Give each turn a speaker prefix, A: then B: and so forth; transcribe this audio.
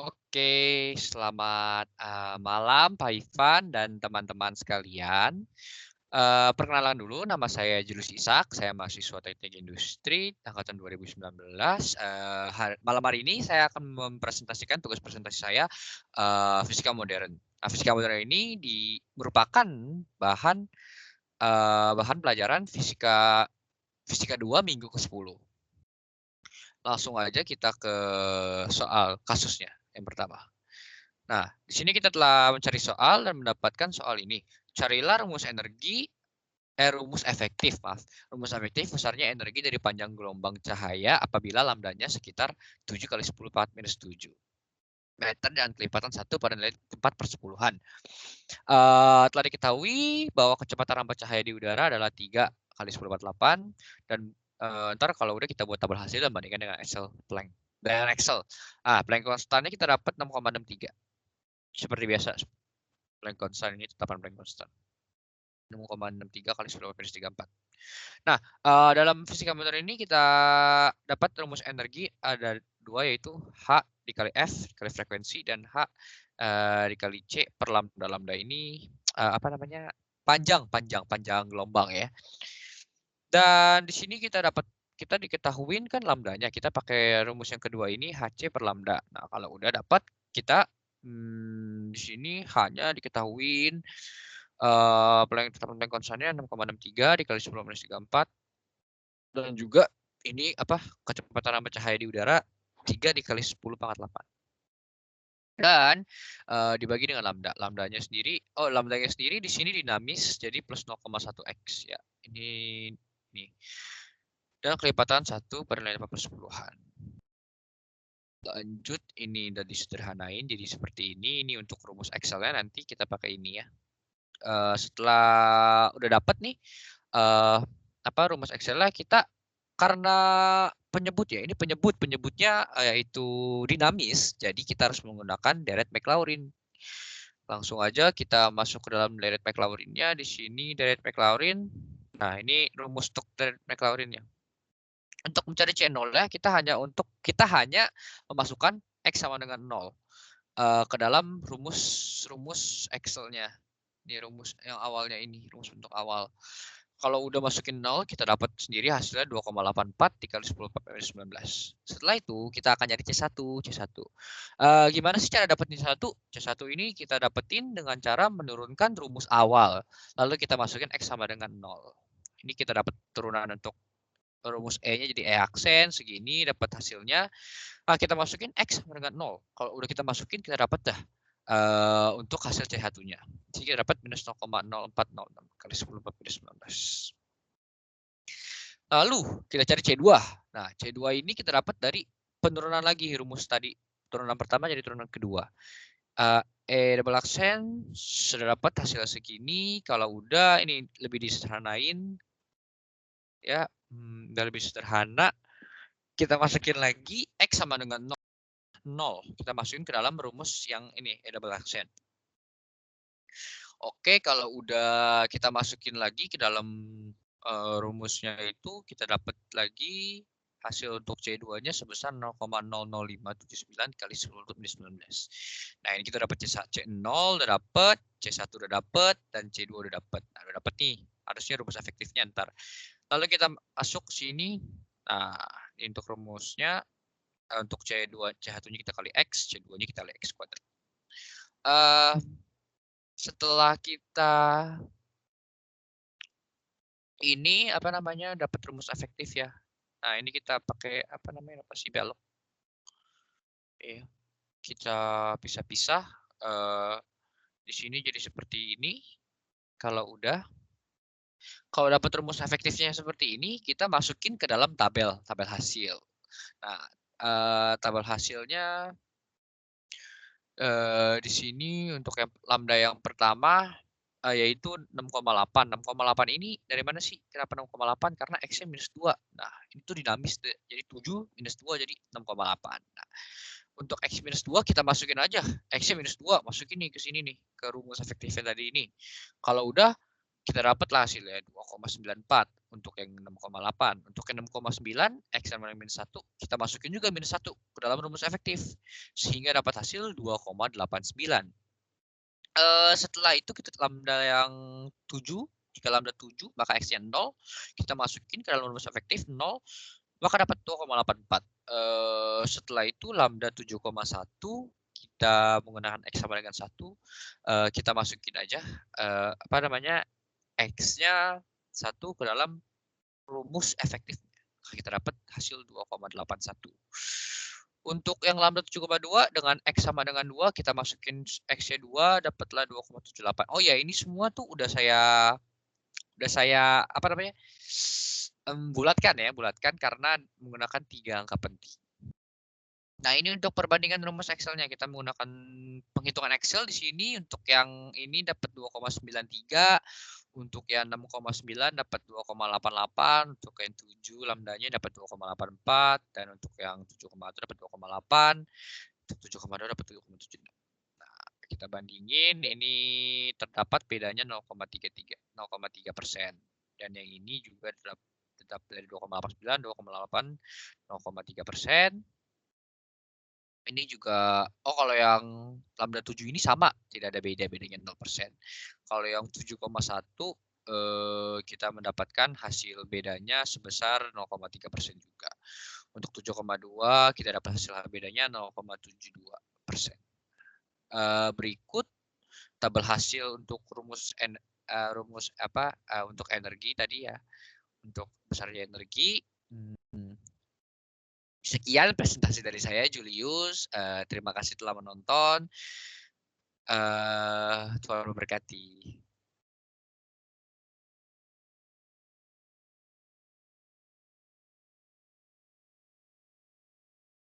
A: Oke, selamat malam Pak Ivan dan teman-teman sekalian. Perkenalan dulu, nama saya Julius Ishak, saya mahasiswa Teknik Industri angkatan 2019. Malam hari ini saya akan mempresentasikan tugas presentasi saya, fisika modern. Nah, fisika modern ini merupakan bahan bahan pelajaran fisika fisika 2 minggu ke-10. Langsung aja kita ke soal kasusnya yang pertama. Nah, di sini kita telah mencari soal dan mendapatkan soal ini. Carilah rumus efektif, maaf. Rumus efektif besarnya energi dari panjang gelombang cahaya apabila lambdanya sekitar 7 kali 10 pangkat minus 7 meter dan kelipatan 1 pada nilai 4/10. Telah diketahui bahwa kecepatan rambat cahaya di udara adalah 3 kali 10⁻8 dan entar kalau udah kita buat tabel hasil dan bandingkan dengan Planck. Dengan Excel. Planck konstannya kita dapat 6,63. Seperti biasa, Planck constant ini tetapan Planck constant. 6,63 kali 10⁻34. Nah, dalam fisika modern ini kita dapat rumus energi ada 2 yaitu H dikali F dikali frekuensi dan H dikali C per lambda. Lambda ini panjang gelombang ya. Dan di sini kita diketahuin kan lambdanya, kita pakai rumus yang kedua ini Hc per lambda. Nah, kalau udah dapat kita di sini H-nya diketahuin Planck konstannya 6,63 dikali 10⁻34 dan juga ini kecepatan rambat cahaya di udara 3 dikali 10⁻8. Dan dibagi dengan lambda. Lambdanya sendiri di sini dinamis jadi plus 0,1x ya. Ini nih. Dan kelipatan 1 per nilai 4/10. Lanjut, ini udah disederhanain jadi seperti ini. Ini untuk rumus Excel-nya nanti kita pakai ini ya. Setelah udah dapat nih rumus Excel-nya, kita karena penyebutnya yaitu dinamis, jadi kita harus menggunakan deret Maclaurin. Langsung aja kita masuk ke dalam deret Maclaurin-nya. Di sini deret Maclaurin. Nah, ini rumus untuk deret Maclaurin-nya. Untuk mencari C0-nya kita hanya memasukkan X sama dengan 0 ke dalam rumus Excel-nya. Ini rumus yang awalnya ini, rumus bentuk awal. Kalau udah masukin 0, kita dapat sendiri hasilnya 2,84 dikali 10⁻19. Setelah itu kita akan nyari C1. Gimana sih cara dapetin C1? C1 ini kita dapetin dengan cara menurunkan rumus awal. Lalu kita masukin X sama dengan 0. Ini kita dapat turunan untuk rumus E-nya jadi E aksen segini, dapat hasilnya. Kita masukin X sama dengan 0. Kalau udah kita masukin, kita dapat dah untuk hasil C1-nya. Jadi kita dapat minus 0,0406 kali 10⁻19. Lalu kita cari C2. Nah, C2 ini kita dapat dari penurunan lagi rumus tadi. Turunan pertama jadi turunan kedua. E double aksen sudah dapat hasil segini. Kalau udah ini lebih disederhanain ya, udah lebih sederhana. Kita masukin lagi X sama dengan 0. Kita masukin ke dalam rumus yang ini, E double aksen. Oke, kalau udah kita masukin lagi ke dalam rumusnya itu, kita dapat lagi hasil untuk C2-nya sebesar 0,00579 kali 10⁻19. Nah, ini kita dapat C0 udah dapat, C1 udah dapat, dan C2 udah dapat. Nah, udah dapat nih, harusnya rumus efektifnya ntar. Lalu kita masuk sini. Nah, ini untuk rumusnya. Untuk C1-nya kita kali X, C2-nya kita kali X kuadrat. Setelah kita ini dapat rumus efektif ya. Nah, ini kita pakai notasi belok. Oke. Kita pisah-pisah di sini jadi seperti ini. Kalau dapat rumus efektifnya seperti ini, kita masukin ke dalam tabel hasil. Nah, tabel hasilnya di sini untuk yang lambda yang pertama yaitu 6,8. 6,8 ini dari mana sih? Kenapa 6,8? Karena X-nya -2. Nah, itu dinamis jadi 7 -2 jadi 6,8. Nah, untuk X -2 kita masukin aja. X-nya -2 masukin nih ke sini nih, ke rumus efektifnya tadi ini. Kalau udah kita dapat lah hasilnya 2,94. untuk yang 6,8. Untuk yang 6,9, X sama dengan minus 1, kita masukin juga minus 1 ke dalam rumus efektif. Sehingga dapat hasil 2,89. Setelah itu kita lambda yang 7, jika lambda 7 maka X-nya 0, kita masukin ke dalam rumus efektif 0, maka dapat 2,84. Setelah itu lambda 7,1 kita menggunakan X sama dengan 1, kita masukin aja X-nya 1 ke dalam rumus efektif. Kita dapat hasil 2,81. Untuk yang lambda 7,2 dengan X sama dengan 2, kita masukin X-nya 2, dapatlah 2,78. Oh ya, ini semua tuh udah saya bulatkan karena menggunakan 3 angka penting. Nah, ini untuk perbandingan rumus Excel-nya. Kita menggunakan penghitungan Excel di sini. Untuk yang ini dapat 2,93, untuk yang 6,9 dapat 2,88, untuk yang 7 lambdanya dapat 2,84, dan untuk yang 7,1 dapat 2,8, untuk 7,2 dapat 7,76. Nah, kita bandingin, ini terdapat bedanya 0,3%. Dan yang ini juga tetap dari 2,89, 2,8, 0,3%. Ini juga, kalau yang lambda 7 ini sama, tidak ada bedanya 0%. Kalau yang 7,1 kita mendapatkan hasil bedanya sebesar 0,3% juga. Untuk 7,2 kita dapat hasil bedanya 0,72%. Berikut tabel hasil untuk untuk energi tadi ya. Untuk besarnya energi. Sekian presentasi dari saya, Julius. Terima kasih telah menonton. Tuhan memberkati.